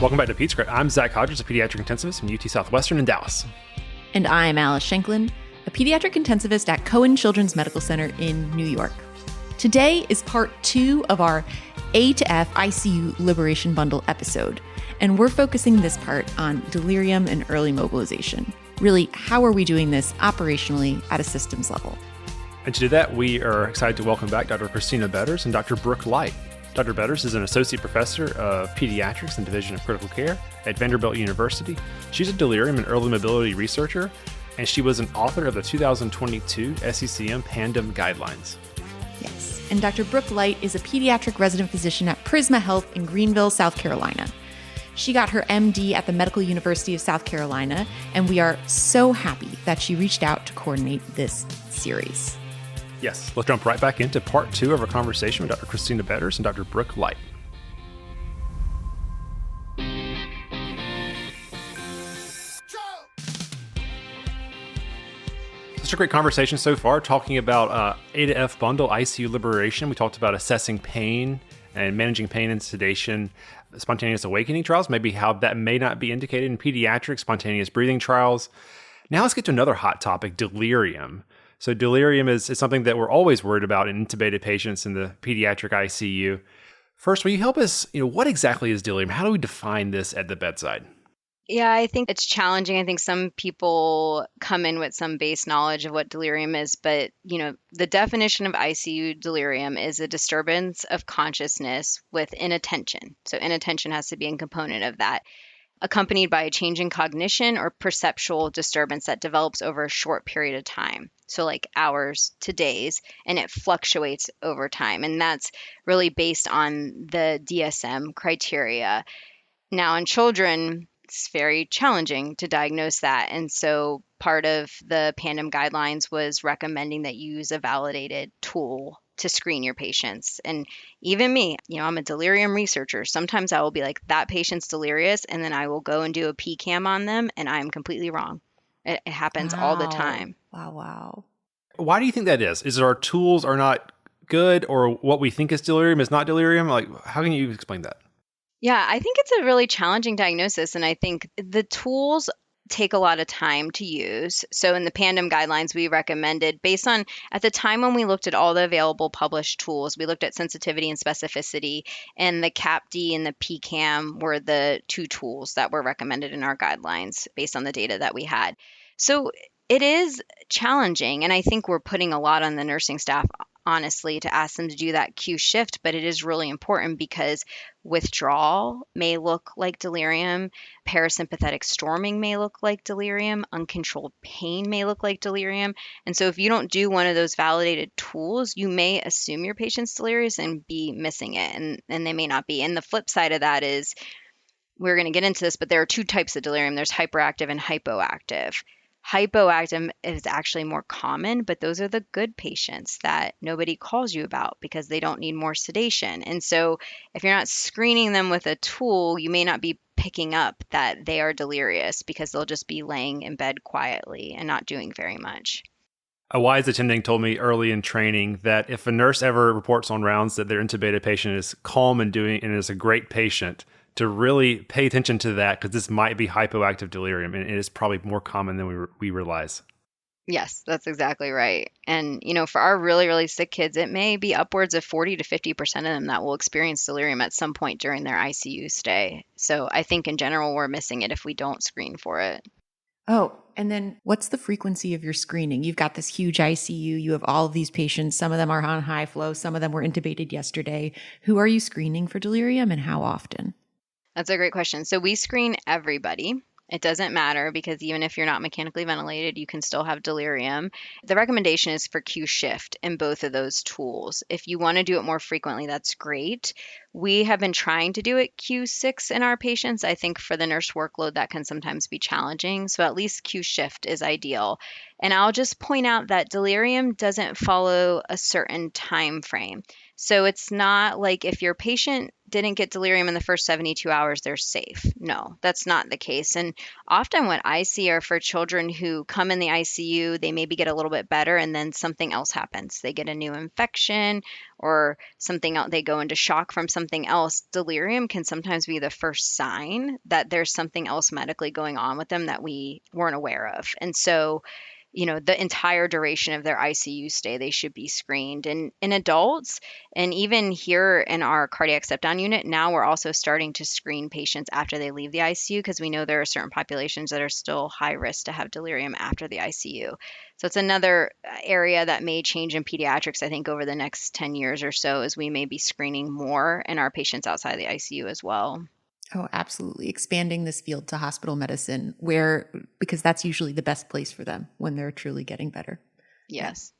Welcome back to Pete Script. I'm Zach Hodges, a pediatric intensivist from UT Southwestern in Dallas. And I'm Alice Shanklin, a pediatric intensivist at Cohen Children's Medical Center in New York. Today is part 2 of our A to F ICU Liberation Bundle episode, and we're focusing this part on delirium and early mobilization. Really, how are we doing this operationally at a systems level? And to do that, we are excited to welcome back Dr. Kristina Betters and Dr. Brooke Light. Dr. Betters is an Associate Professor of Pediatrics and Division of Critical Care at Vanderbilt University. She's a delirium and early mobility researcher, and she was an author of the 2022 SCCM PANDEM guidelines. Yes, and Dr. Brooke Light is a pediatric resident physician at Prisma Health in Greenville, South Carolina. She got her MD at the Medical University of South Carolina, and we are so happy that she reached out to coordinate this series. Yes, let's jump right back into part 2 of our conversation with Dr. Kristina Betters and Dr. Brooke Light. Such a great conversation so far, talking about A to F bundle, ICU liberation. We talked about assessing pain and managing pain and sedation, spontaneous awakening trials, maybe how that may not be indicated in pediatrics, spontaneous breathing trials. Now let's get to another hot topic, delirium. So delirium is something that we're always worried about in intubated patients in the pediatric ICU. First, will you help us, what exactly is delirium? How do we define this at the bedside? Yeah, I think it's challenging. I think some people come in with some base knowledge of what delirium is, but, the definition of ICU delirium is a disturbance of consciousness with inattention. So inattention has to be a component of that, accompanied by a change in cognition or perceptual disturbance that develops over a short period of time. So like hours to days, and it fluctuates over time. And that's really based on the DSM criteria. Now in children, it's very challenging to diagnose that. And so part of the PANDEM guidelines was recommending that you use a validated tool to screen your patients. And even me, I'm a delirium researcher. Sometimes I will be like, that patient's delirious, and then I will go and do a PCAM on them, and I'm completely wrong. It happens all the time. Wow. Why do you think that is? Is it our tools are not good, or what we think is delirium is not delirium? Like, how can you explain that? Yeah, I think it's a really challenging diagnosis, and I think the tools take a lot of time to use. So in the PANDEM guidelines, we recommended, based on, at the time when we looked at all the available published tools, we looked at sensitivity and specificity, and the CAPD and the PCAM were the 2 tools that were recommended in our guidelines based on the data that we had. So it is challenging, and I think we're putting a lot on the nursing staff, honestly, to ask them to do that Q shift, but it is really important because withdrawal may look like delirium, parasympathetic storming may look like delirium, uncontrolled pain may look like delirium. And so if you don't do one of those validated tools, you may assume your patient's delirious and be missing it, and they may not be. And the flip side of that is, we're going to get into this, but there are 2 types of delirium. There's hyperactive and hypoactive. Hypoactive is actually more common, but those are the good patients that nobody calls you about because they don't need more sedation. And so if you're not screening them with a tool, you may not be picking up that they are delirious because they'll just be laying in bed quietly and not doing very much. A wise attending told me early in training that if a nurse ever reports on rounds that their intubated patient is calm and is a great patient, to really pay attention to that, because this might be hypoactive delirium, and it is probably more common than we realize. Yes, that's exactly right. And, for our really, really sick kids, it may be upwards of 40 to 50% of them that will experience delirium at some point during their ICU stay. So I think in general, we're missing it if we don't screen for it. Oh, and then what's the frequency of your screening? You've got this huge ICU. You have all of these patients. Some of them are on high flow. Some of them were intubated yesterday. Who are you screening for delirium, and how often? That's a great question. So we screen everybody. It doesn't matter because even if you're not mechanically ventilated, you can still have delirium. The recommendation is for Q shift in both of those tools. If you want to do it more frequently, that's great. We have been trying to do it Q6 in our patients. I think for the nurse workload, that can sometimes be challenging. So at least Q shift is ideal. And I'll just point out that delirium doesn't follow a certain time frame. So it's not like if your patient didn't get delirium in the first 72 hours, they're safe. No, that's not the case. And often what I see are for children who come in the ICU, they maybe get a little bit better and then something else happens. They get a new infection or something else, they go into shock from something else. Delirium can sometimes be the first sign that there's something else medically going on with them that we weren't aware of. And so the entire duration of their ICU stay, they should be screened. And in adults, and even here in our cardiac step-down unit, now we're also starting to screen patients after they leave the ICU because we know there are certain populations that are still high risk to have delirium after the ICU. So it's another area that may change in pediatrics, I think, over the next 10 years or so, as we may be screening more in our patients outside the ICU as well. Oh, absolutely. Expanding this field to hospital medicine because that's usually the best place for them when they're truly getting better. Yes.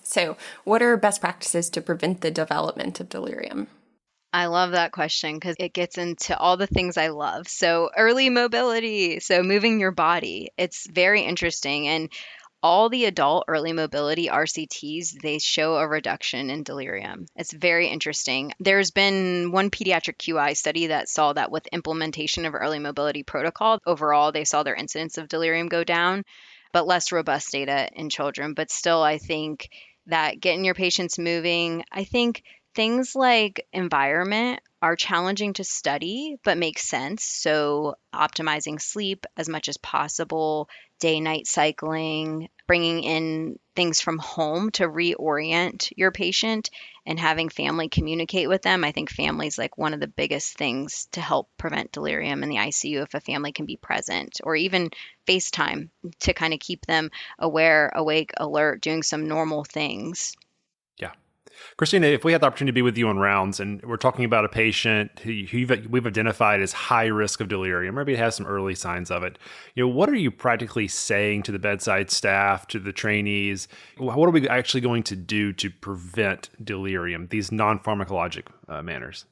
So what are best practices to prevent the development of delirium? I love that question because it gets into all the things I love. So early mobility, so moving your body, it's very interesting. And all the adult early mobility RCTs, they show a reduction in delirium. It's very interesting. There's been one pediatric QI study that saw that with implementation of early mobility protocol, overall, they saw their incidence of delirium go down, but less robust data in children. But still, I think that getting your patients moving, I think things like environment are challenging to study, but make sense. So optimizing sleep as much as possible, day-night cycling, bringing in things from home to reorient your patient and having family communicate with them. I think family is like one of the biggest things to help prevent delirium in the ICU if a family can be present, or even FaceTime to kind of keep them aware, awake, alert, doing some normal things. Yeah. Kristina, if we had the opportunity to be with you on rounds and we're talking about a patient who we've identified as high risk of delirium, maybe it has some early signs of it, what are you practically saying to the bedside staff, to the trainees? What are we actually going to do to prevent delirium, these non-pharmacologic manners?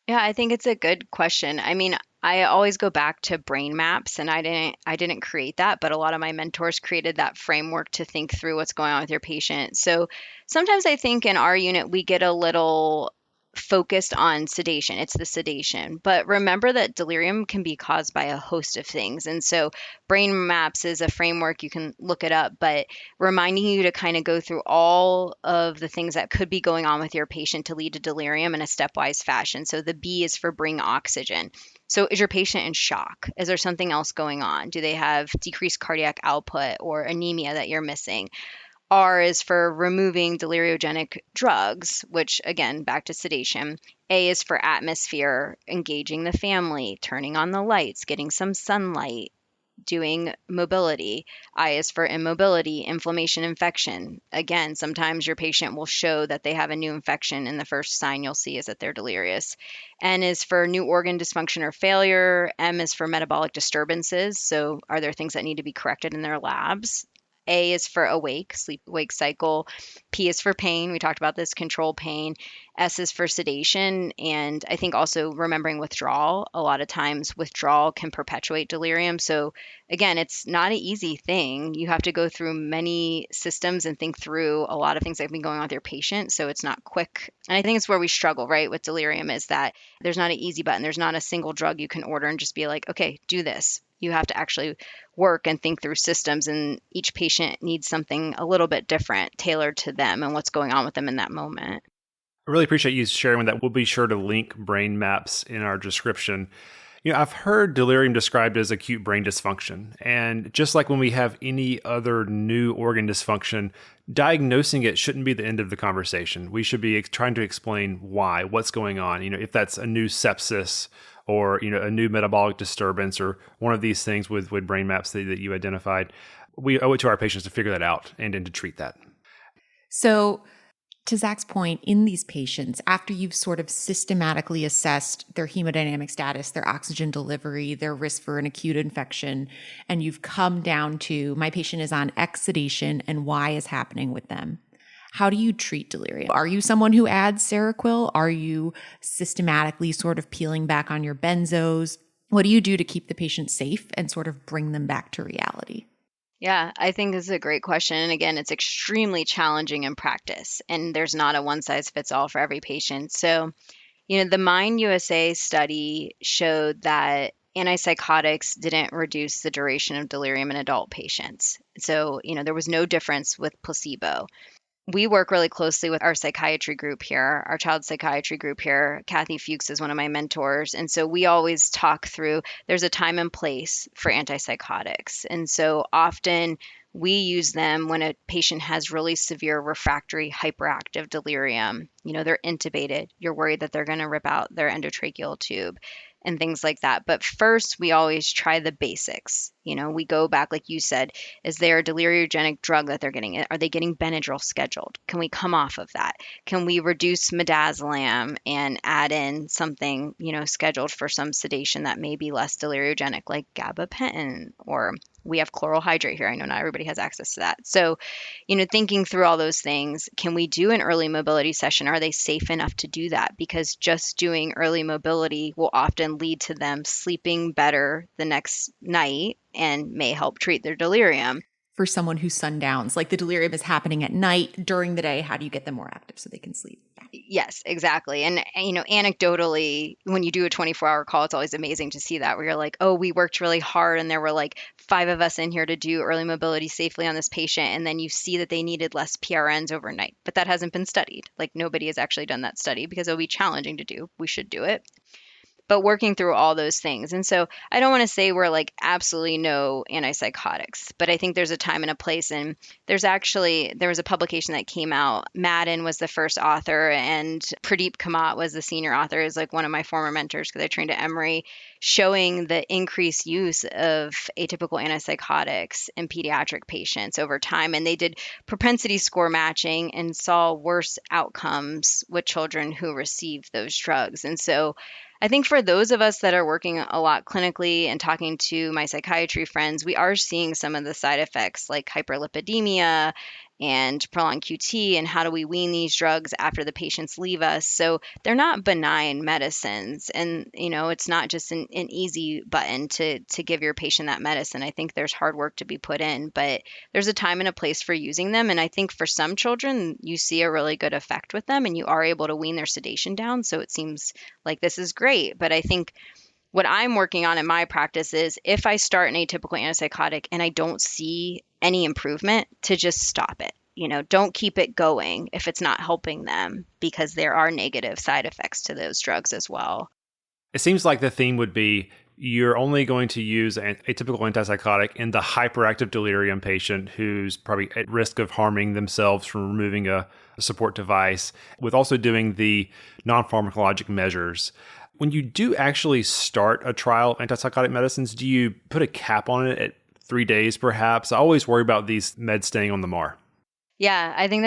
Yeah, I think it's a good question. I mean, I always go back to brain maps, and I didn't create that, but a lot of my mentors created that framework to think through what's going on with your patient. So sometimes I think in our unit we get a little focused on sedation. It's the sedation. But remember that delirium can be caused by a host of things. And so brain maps is a framework, you can look it up, but reminding you to kind of go through all of the things that could be going on with your patient to lead to delirium in a stepwise fashion. So the B is for bring oxygen. So is your patient in shock? Is there something else going on? Do they have decreased cardiac output or anemia that you're missing? R is for removing deliriogenic drugs, which again, back to sedation. A is for atmosphere, engaging the family, turning on the lights, getting some sunlight, doing mobility. I is for immobility, inflammation, infection. Again, sometimes your patient will show that they have a new infection, and the first sign you'll see is that they're delirious. N is for new organ dysfunction or failure. M is for metabolic disturbances. So are there things that need to be corrected in their labs? A is for awake, sleep-wake cycle. P is for pain. We talked about this, control pain. S is for sedation. And I think also remembering withdrawal. A lot of times withdrawal can perpetuate delirium. So again, it's not an easy thing. You have to go through many systems and think through a lot of things that have been going on with your patient. So it's not quick. And I think it's where we struggle, right, with delirium, is that there's not an easy button. There's not a single drug you can order and just be like, okay, do this. You have to actually work and think through systems, and each patient needs something a little bit different, tailored to them and what's going on with them in that moment. I really appreciate you sharing that. We'll be sure to link brain maps in our description. I've heard delirium described as acute brain dysfunction. And just like when we have any other new organ dysfunction, diagnosing it shouldn't be the end of the conversation. We should be trying to explain why, what's going on. If that's a new sepsis or a new metabolic disturbance or one of these things with brain maps that you identified, we owe it to our patients to figure that out and to treat that. So to Zach's point, in these patients, after you've sort of systematically assessed their hemodynamic status, their oxygen delivery, their risk for an acute infection, and you've come down to my patient is on X sedation and Y is happening with them, how do you treat delirium? Are you someone who adds Seroquel? Are you systematically sort of peeling back on your benzos? What do you do to keep the patient safe and sort of bring them back to reality? Yeah, I think this is a great question. And again, it's extremely challenging in practice, and there's not a one size fits all for every patient. So The Mind USA study showed that antipsychotics didn't reduce the duration of delirium in adult patients. So, there was no difference with placebo. We work really closely with our psychiatry group here, our child psychiatry group here. Kathy Fuchs is one of my mentors. And so we always talk through there's a time and place for antipsychotics. And so often we use them when a patient has really severe refractory hyperactive delirium. They're intubated. You're worried that they're going to rip out their endotracheal tube and things like that. But first, we always try the basics. We go back, like you said, is there a deliriogenic drug that they're getting? Are they getting Benadryl scheduled? Can we come off of that? Can we reduce midazolam and add in something, scheduled for some sedation that may be less deliriogenic, like gabapentin, or we have chloral hydrate here. I know not everybody has access to that. So, thinking through all those things, can we do an early mobility session? Are they safe enough to do that? Because just doing early mobility will often lead to them sleeping better the next night and may help treat their delirium. For someone who sundowns, like the delirium is happening at night, during the day, how do you get them more active so they can sleep? Yes, exactly. And anecdotally, when you do a 24-hour call, it's always amazing to see that where you're like, oh, we worked really hard and there were like 5 of us in here to do early mobility safely on this patient. And then you see that they needed less PRNs overnight. But that hasn't been studied. Like nobody has actually done that study because it'll be challenging to do. We should do it. But working through all those things. And so I don't want to say we're like absolutely no antipsychotics, but I think there's a time and a place. And there was a publication that came out. Madden was the first author and Pradeep Kamat was the senior author, is like one of my former mentors because I trained at Emory, showing the increased use of atypical antipsychotics in pediatric patients over time. And they did propensity score matching and saw worse outcomes with children who received those drugs. And so I think for those of us that are working a lot clinically and talking to my psychiatry friends, we are seeing some of the side effects like hyperlipidemia and prolonged QT, and how do we wean these drugs after the patients leave us. So they're not benign medicines. And, it's not just an easy button to give your patient that medicine. I think there's hard work to be put in, but there's a time and a place for using them. And I think for some children, you see a really good effect with them and you are able to wean their sedation down. So it seems like this is great. But I think what I'm working on in my practice is if I start an atypical antipsychotic and I don't see any improvement, to just stop it. Don't keep it going if it's not helping them, because there are negative side effects to those drugs as well. It seems like the theme would be you're only going to use an atypical antipsychotic in the hyperactive delirium patient who's probably at risk of harming themselves from removing a support device, with also doing the non-pharmacologic measures. When you do actually start a trial of antipsychotic medicines, do you put a cap on it at 3 days perhaps? I always worry about these meds staying on the MAR. Yeah, I think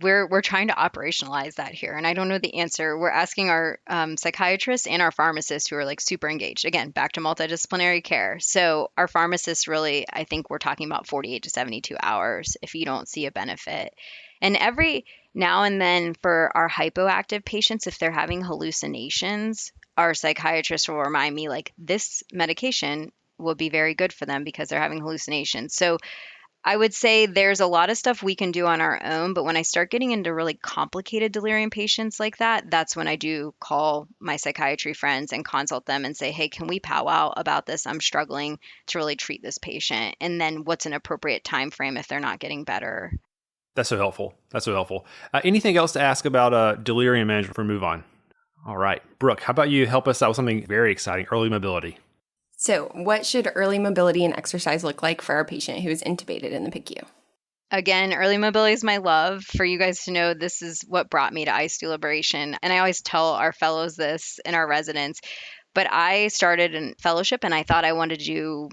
we're trying to operationalize that here. And I don't know the answer. We're asking our psychiatrists and our pharmacists who are like super engaged. Again, back to multidisciplinary care. So our pharmacists really, I think we're talking about 48 to 72 hours if you don't see a benefit. And every now and then for our hypoactive patients, if they're having hallucinations, our psychiatrist will remind me like this medication will be very good for them because they're having hallucinations. So I would say there's a lot of stuff we can do on our own, but when I start getting into really complicated delirium patients like that, that's when I do call my psychiatry friends and consult them and say, hey, can we powwow about this? I'm struggling to really treat this patient. And then what's an appropriate time frame if they're not getting better? That's so helpful. Anything else to ask about delirium management before we move on? All right. Brooke, how about you help us out with something very exciting, early mobility? So what should early mobility and exercise look like for our patient who is intubated in the PICU? Again, early mobility is my love. For you guys to know, this is what brought me to ICU Liberation. And I always tell our fellows this and our residents. But I started in fellowship and I thought I wanted to do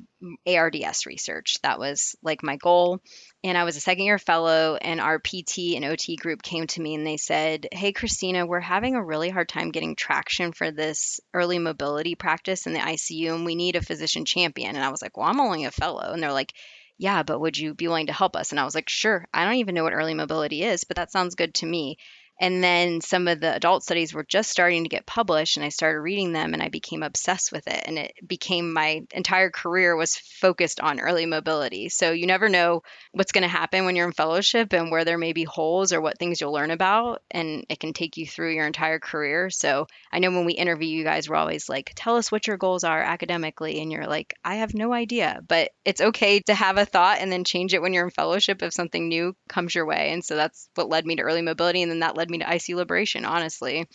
ARDS research. That was like my goal. And I was a second-year fellow, and our PT and OT group came to me and they said, hey, Kristina, we're having a really hard time getting traction for this early mobility practice in the ICU, and we need a physician champion. And I was like, well, I'm only a fellow. And they're like, yeah, but would you be willing to help us? And I was like, sure. I don't even know what early mobility is, but that sounds good to me. And then some of the adult studies were just starting to get published, and I started reading them and I became obsessed with it. And it became my entire career was focused on early mobility. So you never know what's going to happen when you're in fellowship and where there may be holes or what things you'll learn about. And it can take you through your entire career. So I know when we interview you guys, we're always like, tell us what your goals are academically. And you're like, I have no idea. But it's okay to have a thought and then change it when you're in fellowship if something new comes your way. And so that's what led me to early mobility. And then that led me to ICU liberation, honestly.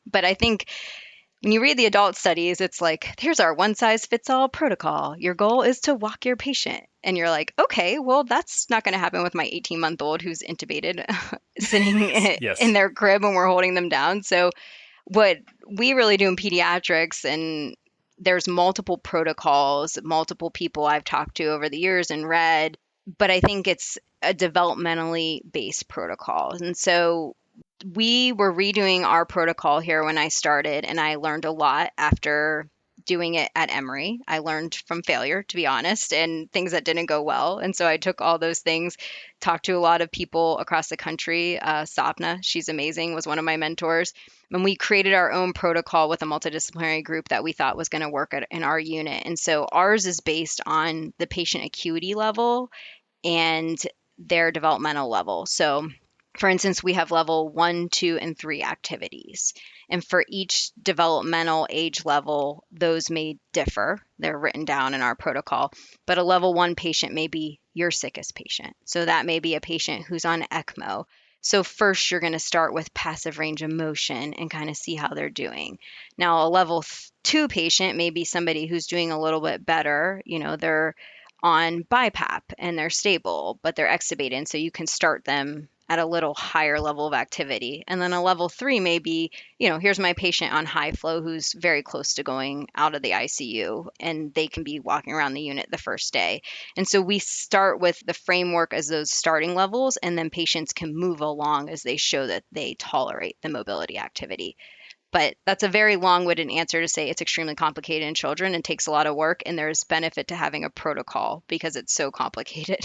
But I think when you read the adult studies, it's like, here's our one size fits all protocol. Your goal is to walk your patient. And you're like, okay, well, that's not going to happen with my 18-month-old who's intubated sitting in their crib when we're holding them down. So what we really do in pediatrics, and there's multiple protocols, multiple people I've talked to over the years and read, but I think it's a developmentally based protocol. And so we were redoing our protocol here when I started, and I learned a lot after doing it at Emory. I learned from failure, to be honest, and things that didn't go well. And so I took all those things, talked to a lot of people across the country. Sapna, she's amazing, was one of my mentors. And we created our own protocol with a multidisciplinary group that we thought was going to work in our unit. And so ours is based on the patient acuity level and their developmental level. So for instance, we have level 1, 2, and 3 activities. And for each developmental age level, those may differ. They're written down in our protocol. But a level 1 patient may be your sickest patient. So that may be a patient who's on ECMO. So first, you're going to start with passive range of motion and kind of see how they're doing. Now, a level 2 patient may be somebody who's doing a little bit better. You know, they're on BiPAP and they're stable, but they're extubated. And so you can start them at a little higher level of activity. And then a level 3 may be, you know, here's my patient on high flow who's very close to going out of the ICU, and they can be walking around the unit the first day. And so we start with the framework as those starting levels, and then patients can move along as they show that they tolerate the mobility activity. But that's a very long-winded answer to say it's extremely complicated in children and takes a lot of work, and there's benefit to having a protocol because it's so complicated.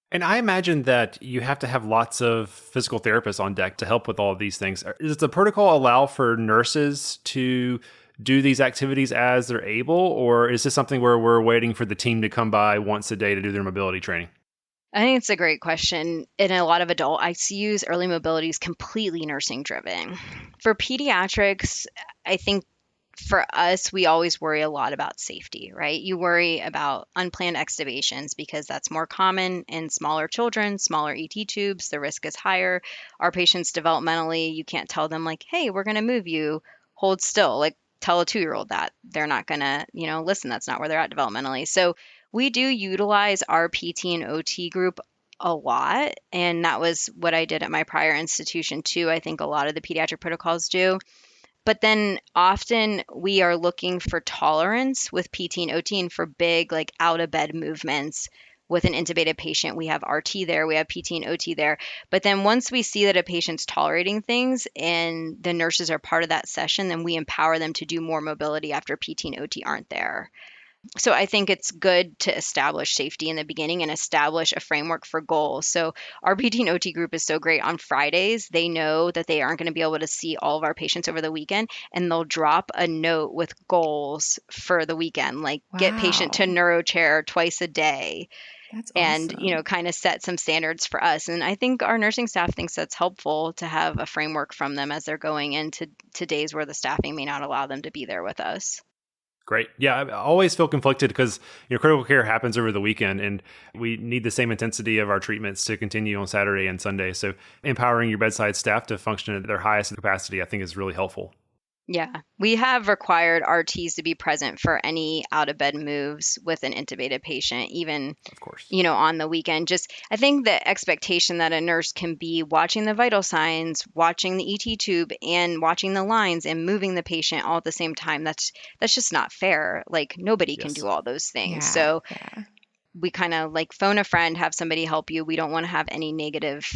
And I imagine that you have to have lots of physical therapists on deck to help with all of these things. Does the protocol allow for nurses to do these activities as they're able, or is this something where we're waiting for the team to come by once a day to do their mobility training? I think it's a great question. In a lot of adult ICUs, early mobility is completely nursing driven. For pediatrics, I think for us, we always worry a lot about safety, right? You worry about unplanned extubations because that's more common in smaller children, smaller ET tubes. The risk is higher. Our patients developmentally, you can't tell them like, hey, we're going to move you, hold still. Like tell a 2-year-old that. They're not going to, listen, that's not where they're at developmentally. So we do utilize our PT and OT group a lot. And that was what I did at my prior institution too. I think a lot of the pediatric protocols do. But then often we are looking for tolerance with PT and OT, and for big, like out of bed movements with an intubated patient, we have RT there, we have PT and OT there. But then once we see that a patient's tolerating things and the nurses are part of that session, then we empower them to do more mobility after PT and OT aren't there. So I think it's good to establish safety in the beginning and establish a framework for goals. So our PT and OT group is so great. On Fridays, they know that they aren't going to be able to see all of our patients over the weekend, and they'll drop a note with goals for the weekend, like get patient to neurochair twice a day. That's awesome. And, kind of set some standards for us. And I think our nursing staff thinks that's helpful to have a framework from them as they're going into days where the staffing may not allow them to be there with us. Great. Yeah, I always feel conflicted because critical care happens over the weekend, and we need the same intensity of our treatments to continue on Saturday and Sunday. So empowering your bedside staff to function at their highest capacity, I think, is really helpful. Yeah, we have required RTs to be present for any out of bed moves with an intubated patient, even, of course, on the weekend. Just, I think the expectation that a nurse can be watching the vital signs, watching the ET tube, and watching the lines and moving the patient all at the same time, that's just not fair. Like nobody can do all those things. So we kind of like phone a friend, have somebody help you. We don't want to have any negative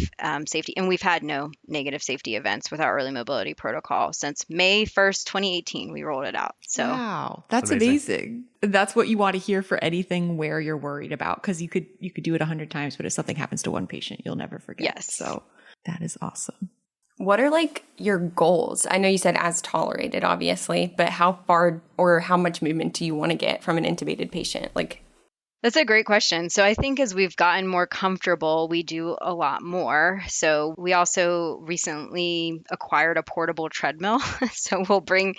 safety. And we've had no negative safety events with our early mobility protocol since May 1st, 2018. We rolled it out. So wow, that's amazing. That's what you want to hear for anything where you're worried about, because you could do it 100 times, but if something happens to one patient, you'll never forget. Yes. So that is awesome. What are like your goals? I know you said as tolerated, obviously, but how far or how much movement do you want to get from an intubated patient? Like, That's a great question. So I think as we've gotten more comfortable, we do a lot more. So we also recently acquired a portable treadmill. So we'll bring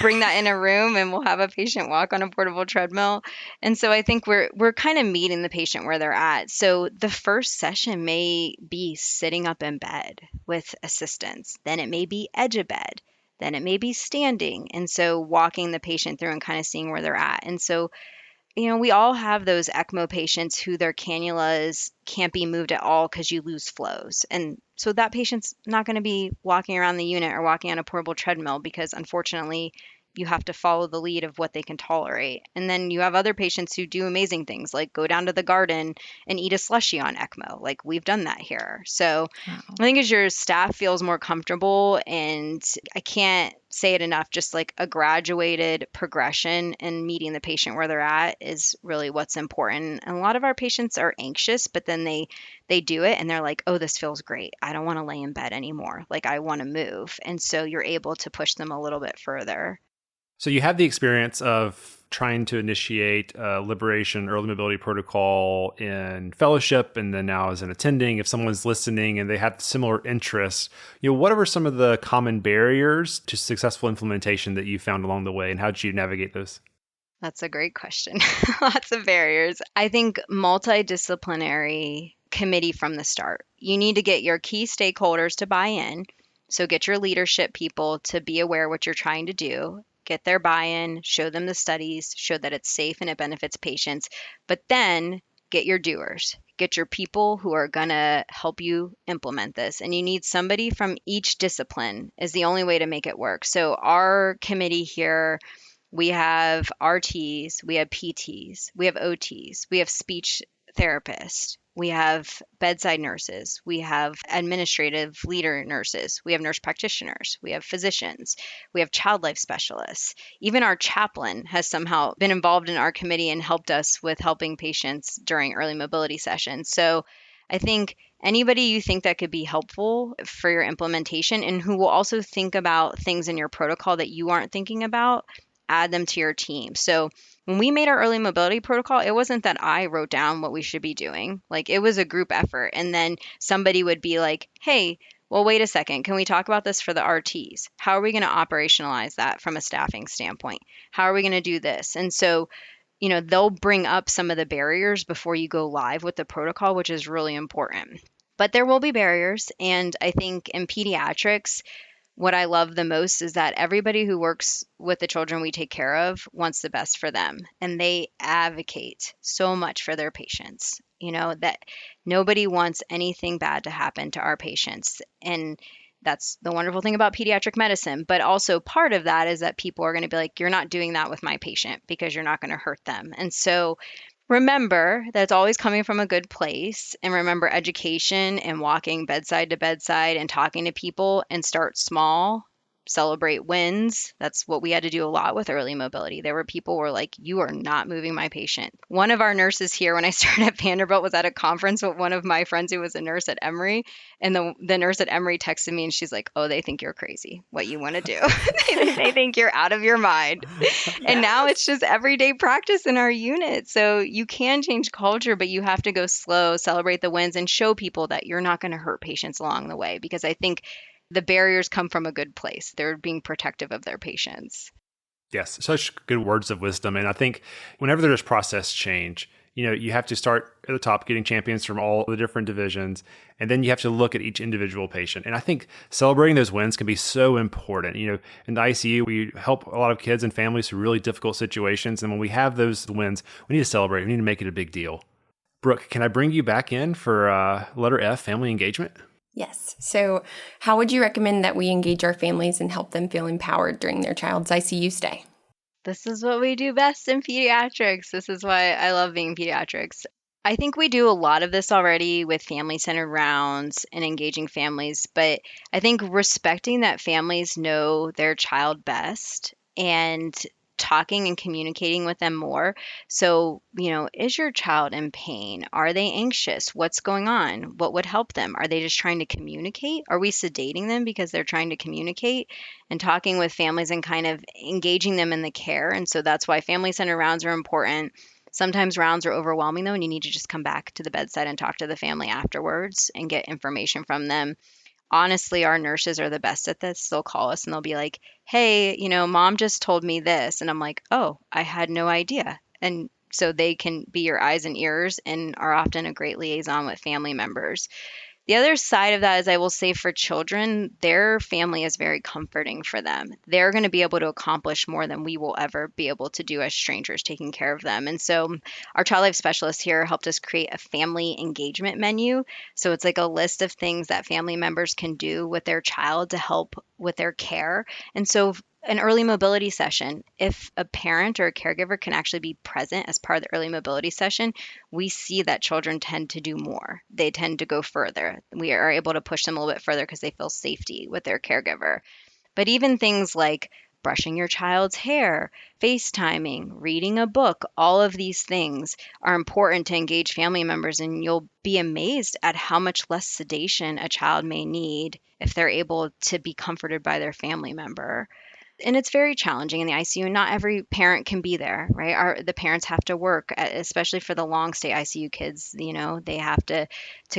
that in a room and we'll have a patient walk on a portable treadmill. And so I think we're kind of meeting the patient where they're at. So the first session may be sitting up in bed with assistance. Then it may be edge of bed. Then it may be standing. And so walking the patient through and kind of seeing where they're at. And so we all have those ECMO patients who their cannulas can't be moved at all because you lose flows. And so that patient's not going to be walking around the unit or walking on a portable treadmill because unfortunately you have to follow the lead of what they can tolerate. And then you have other patients who do amazing things like go down to the garden and eat a slushie on ECMO. Like we've done that here. So Wow. I think as your staff feels more comfortable, and I can't say it enough, just like a graduated progression and meeting the patient where they're at is really what's important. And a lot of our patients are anxious, but then they do it and they're like, oh, this feels great. I don't want to lay in bed anymore. Like I want to move. And so you're able to push them a little bit further. So you have the experience of trying to initiate a liberation early mobility protocol in fellowship and then now as an attending. If someone's listening and they have similar interests, what are some of the common barriers to successful implementation that you found along the way, and how did you navigate those? That's a great question. Lots of barriers. I think multidisciplinary committee from the start. You need to get your key stakeholders to buy in. So get your leadership people to be aware what you're trying to do. Get their buy-in, show them the studies, show that it's safe and it benefits patients, but then get your doers, get your people who are going to help you implement this. And you need somebody from each discipline is the only way to make it work. So our committee here, we have RTs, we have PTs, we have OTs, we have speech therapists, we have bedside nurses, we have administrative leader nurses, we have nurse practitioners, we have physicians, we have child life specialists. Even our chaplain has somehow been involved in our committee and helped us with helping patients during early mobility sessions. So I think anybody you think that could be helpful for your implementation and who will also think about things in your protocol that you aren't thinking about, add them to your team. So when we made our early mobility protocol, it wasn't that I wrote down what we should be doing. Like it was a group effort. And then somebody would be like, hey, well, wait a second. Can we talk about this for the RTs? How are we going to operationalize that from a staffing standpoint? How are we going to do this? And so, they'll bring up some of the barriers before you go live with the protocol, which is really important. But there will be barriers. And I think in pediatrics, what I love the most is that everybody who works with the children we take care of wants the best for them. And they advocate so much for their patients, that nobody wants anything bad to happen to our patients. And that's the wonderful thing about pediatric medicine. But also part of that is that people are going to be like, you're not doing that with my patient because you're not going to hurt them. And so remember that it's always coming from a good place, and remember education and walking bedside to bedside and talking to people, and start small, celebrate wins. That's what we had to do a lot with early mobility. There were people who were like, you are not moving my patient. One of our nurses here when I started at Vanderbilt was at a conference with one of my friends who was a nurse at Emory, and the nurse at Emory texted me and she's like, oh, they think you're crazy. What you want to do. They think you're out of your mind. And now it's just everyday practice in our unit. So you can change culture, but you have to go slow, celebrate the wins, and show people that you're not going to hurt patients along the way. Because I think the barriers come from a good place. They're being protective of their patients. Yes, such good words of wisdom. And I think whenever there's process change, you have to start at the top, getting champions from all the different divisions, and then you have to look at each individual patient. And I think celebrating those wins can be so important. In the ICU, we help a lot of kids and families through really difficult situations. And when we have those wins, we need to celebrate. We need to make it a big deal. Brooke, can I bring you back in for letter F, family engagement? Yes. So how would you recommend that we engage our families and help them feel empowered during their child's ICU stay? This is what we do best in pediatrics. This is why I love being in pediatrics. I think we do a lot of this already with family-centered rounds and engaging families, but I think respecting that families know their child best and talking and communicating with them more. So, is your child in pain? Are they anxious? What's going on? What would help them? Are they just trying to communicate? Are we sedating them because they're trying to communicate? And talking with families and kind of engaging them in the care. And so that's why family-centered rounds are important. Sometimes rounds are overwhelming though, and you need to just come back to the bedside and talk to the family afterwards and get information from them. Honestly, our nurses are the best at this. They'll call us and they'll be like, hey, mom just told me this. And I'm like, oh, I had no idea. And so they can be your eyes and ears and are often a great liaison with family members. The other side of that is, I will say, for children, their family is very comforting for them. They're going to be able to accomplish more than we will ever be able to do as strangers taking care of them. And so our child life specialist here helped us create a family engagement menu. So it's like a list of things that family members can do with their child to help with their care. And so an early mobility session, if a parent or a caregiver can actually be present as part of the early mobility session, we see that children tend to do more. They tend to go further. We are able to push them a little bit further because they feel safety with their caregiver. But even things like brushing your child's hair, FaceTiming, reading a book, all of these things are important to engage family members, and you'll be amazed at how much less sedation a child may need if they're able to be comforted by their family member. And it's very challenging in the ICU. Not every parent can be there, right? The parents have to work, especially for the long stay ICU kids. They have to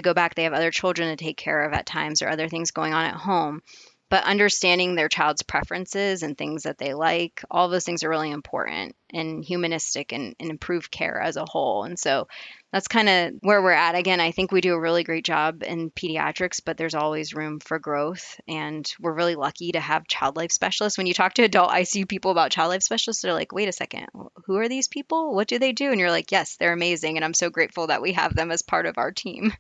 go back. They have other children to take care of at times, or other things going on at home. But understanding their child's preferences and things that they like, all those things are really important and humanistic and improve care as a whole. And so that's kind of where we're at. Again, I think we do a really great job in pediatrics, but there's always room for growth. And we're really lucky to have child life specialists. When you talk to adult ICU people about child life specialists, they're like, wait a second, who are these people? What do they do? And you're like, yes, they're amazing. And I'm so grateful that we have them as part of our team.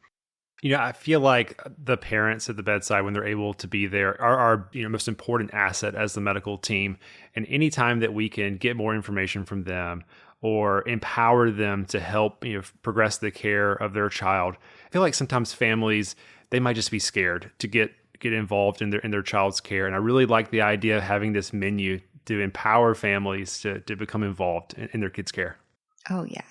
I feel like the parents at the bedside, when they're able to be there, are our most important asset as the medical team. And anytime that we can get more information from them or empower them to help progress the care of their child, I feel like sometimes families, they might just be scared to get involved in their child's care. And I really like the idea of having this menu to empower families to become involved in their kids' care. Oh, yeah.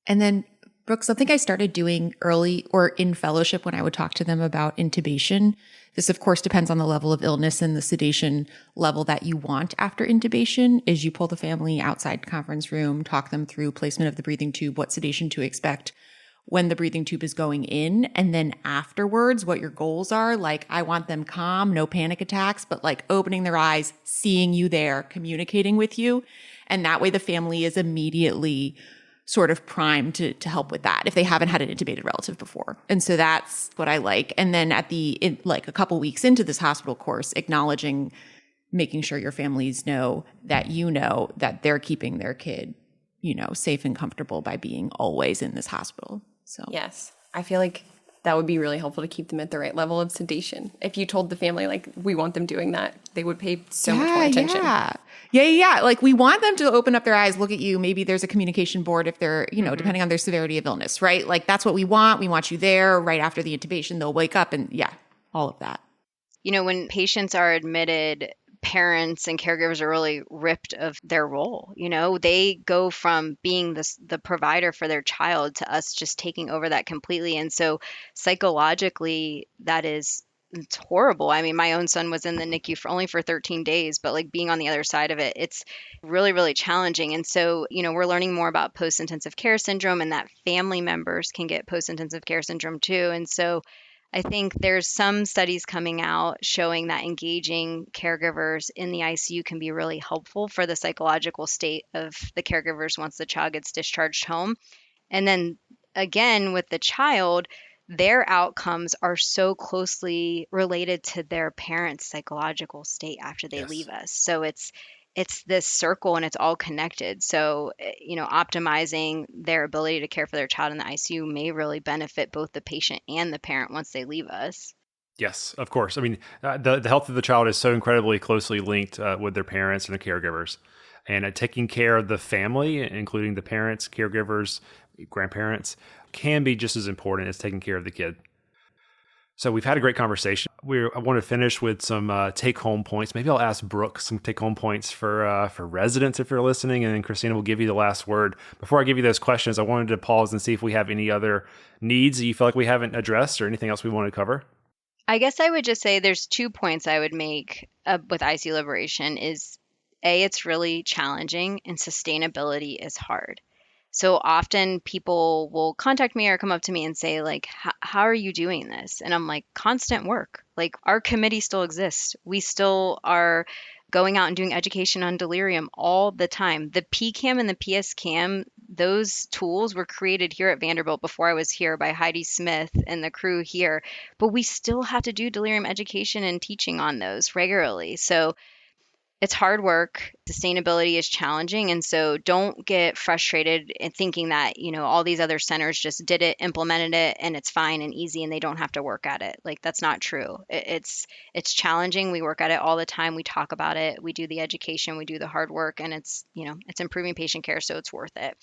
And then Brooke, something I started doing early or in fellowship when I would talk to them about intubation. This, of course, depends on the level of illness and the sedation level that you want after intubation, is you pull the family outside conference room, talk them through placement of the breathing tube, what sedation to expect when the breathing tube is going in. And then afterwards, what your goals are. Like, I want them calm, no panic attacks, but like opening their eyes, seeing you there, communicating with you. And that way the family is immediately sort of primed to help with that if they haven't had an intubated relative before. And so that's what I like. And then like a couple weeks into this hospital course, acknowledging, making sure your families know that they're keeping their kid, safe and comfortable by being always in this hospital. So yes, I feel like that would be really helpful to keep them at the right level of sedation. If you told the family, like, we want them doing that, they would pay so much more attention. Yeah. Like, we want them to open up their eyes, look at you. Maybe there's a communication board if they're, depending on their severity of illness, right? Like, that's what we want. We want you there right after the intubation. They'll wake up and all of that. When patients are admitted, parents and caregivers are really ripped of their role. They go from being the provider for their child to us just taking over that completely. And so psychologically, it's horrible. I mean, my own son was in the NICU for 13 days, but like being on the other side of it, it's really, really challenging. And so, we're learning more about post-intensive care syndrome, and that family members can get post-intensive care syndrome too. And so I think there's some studies coming out showing that engaging caregivers in the ICU can be really helpful for the psychological state of the caregivers once the child gets discharged home. And then again, with the child, their outcomes are so closely related to their parents' psychological state after they leave us. So it's this circle and it's all connected. So, optimizing their ability to care for their child in the ICU may really benefit both the patient and the parent once they leave us. Yes, of course. I mean, the health of the child is so incredibly closely linked with their parents and their caregivers. And taking care of the family, including the parents, caregivers, grandparents, can be just as important as taking care of the kid. So we've had a great conversation. I want to finish with some take-home points. Maybe I'll ask Brooke some take-home points for residents if you're listening, and then Kristina will give you the last word. Before I give you those questions, I wanted to pause and see if we have any other needs that you feel like we haven't addressed or anything else we want to cover. I guess I would just say there's 2 points I would make with ICU liberation is A, it's really challenging, and sustainability is hard. So often people will contact me or come up to me and say, like, how are you doing this? And I'm like, constant work. Like, our committee still exists. We still are going out and doing education on delirium all the time. The PCAM and the PSCAM, those tools were created here at Vanderbilt before I was here by Heidi Smith and the crew here. But we still have to do delirium education and teaching on those regularly. So it's hard work. Sustainability is challenging. And so don't get frustrated in thinking that, all these other centers just did it, implemented it, and it's fine and easy and they don't have to work at it. Like, that's not true. It's challenging. We work at it all the time. We talk about it. We do the education. We do the hard work, and it's improving patient care. So it's worth it,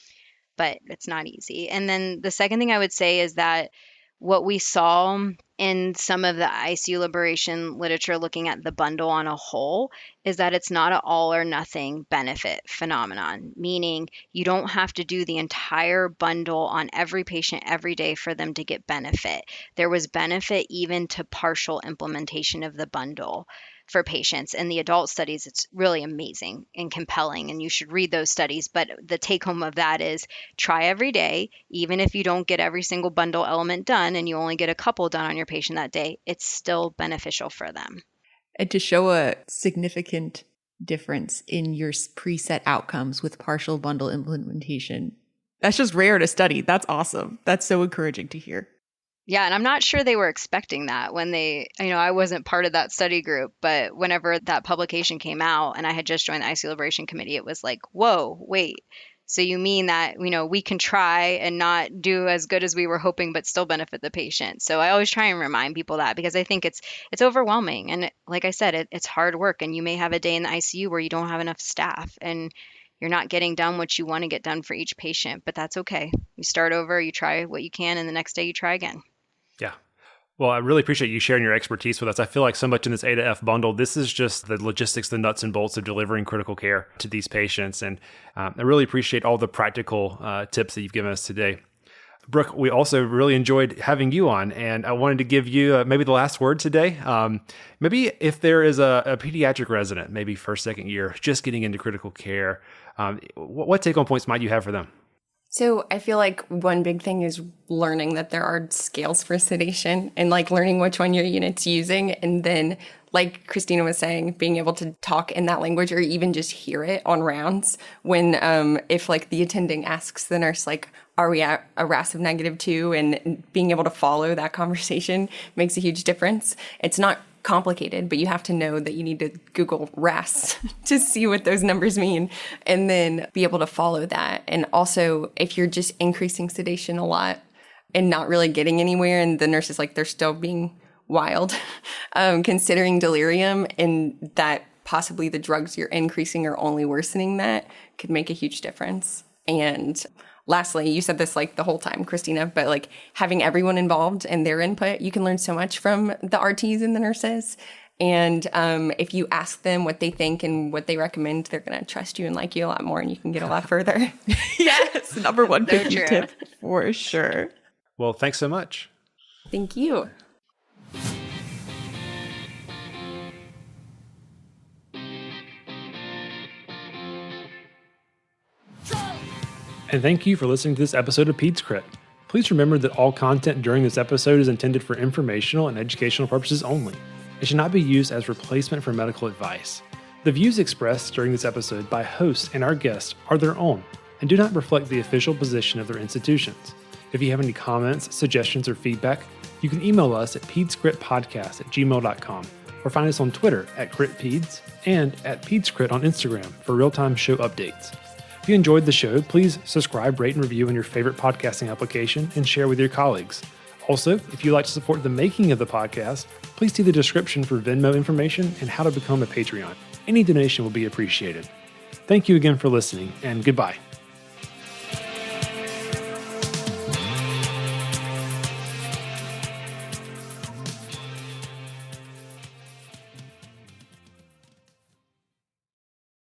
but it's not easy. And then the second thing I would say is that what we saw in some of the ICU liberation literature looking at the bundle on a whole is that it's not an all or nothing benefit phenomenon, meaning you don't have to do the entire bundle on every patient every day for them to get benefit. There was benefit even to partial implementation of the bundle for patients. In the adult studies, it's really amazing and compelling, and you should read those studies. But the take home of that is try every day, even if you don't get every single bundle element done and you only get a couple done on your patient that day, it's still beneficial for them. And to show a significant difference in your preset outcomes with partial bundle implementation, that's just rare to study. That's awesome. That's so encouraging to hear. Yeah, and I'm not sure they were expecting that when I wasn't part of that study group, but whenever that publication came out and I had just joined the ICU Liberation Committee, it was like, whoa, wait. So you mean that, we can try and not do as good as we were hoping, but still benefit the patient. So I always try and remind people that, because I think it's overwhelming. And like I said, it's hard work, and you may have a day in the ICU where you don't have enough staff and you're not getting done what you want to get done for each patient, but that's okay. You start over, you try what you can, and the next day you try again. Yeah. Well, I really appreciate you sharing your expertise with us. I feel like so much in this A to F bundle, this is just the logistics, the nuts and bolts of delivering critical care to these patients. And I really appreciate all the practical tips that you've given us today. Brooke, we also really enjoyed having you on, and I wanted to give you maybe the last word today. Maybe if there is a pediatric resident, maybe first, second year, just getting into critical care, what take-home points might you have for them? So I feel like one big thing is learning that there are scales for sedation, and like learning which one your unit's using. And then, like Kristina was saying, being able to talk in that language or even just hear it on rounds when if like the attending asks the nurse, like, are we at a RAS of -2? And being able to follow that conversation makes a huge difference. It's not complicated, but you have to know that you need to Google RAS to see what those numbers mean and then be able to follow that. And also, if you're just increasing sedation a lot and not really getting anywhere, and the nurse is like, they're still being wild, considering delirium and that possibly the drugs you're increasing are only worsening that could make a huge difference. And lastly, you said this like the whole time, Kristina, but like having everyone involved and their input, you can learn so much from the RTs and the nurses. And if you ask them what they think and what they recommend, they're going to trust you and like you a lot more, and you can get a lot further. Yes, number one So picky true. tip for sure. Well, thanks so much. Thank you. And thank you for listening to this episode of PedsCrit. Please remember that all content during this episode is intended for informational and educational purposes only. It should not be used as replacement for medical advice. The views expressed during this episode by hosts and our guests are their own and do not reflect the official position of their institutions. If you have any comments, suggestions, or feedback, you can email us at pedscritpodcast@gmail.com or find us on Twitter @CritPeds and @PedsCrit on Instagram for real-time show updates. If you enjoyed the show, please subscribe, rate, and review in your favorite podcasting application and share with your colleagues. Also, if you'd like to support the making of the podcast, please see the description for Venmo information and how to become a Patreon. Any donation will be appreciated. Thank you again for listening, and goodbye.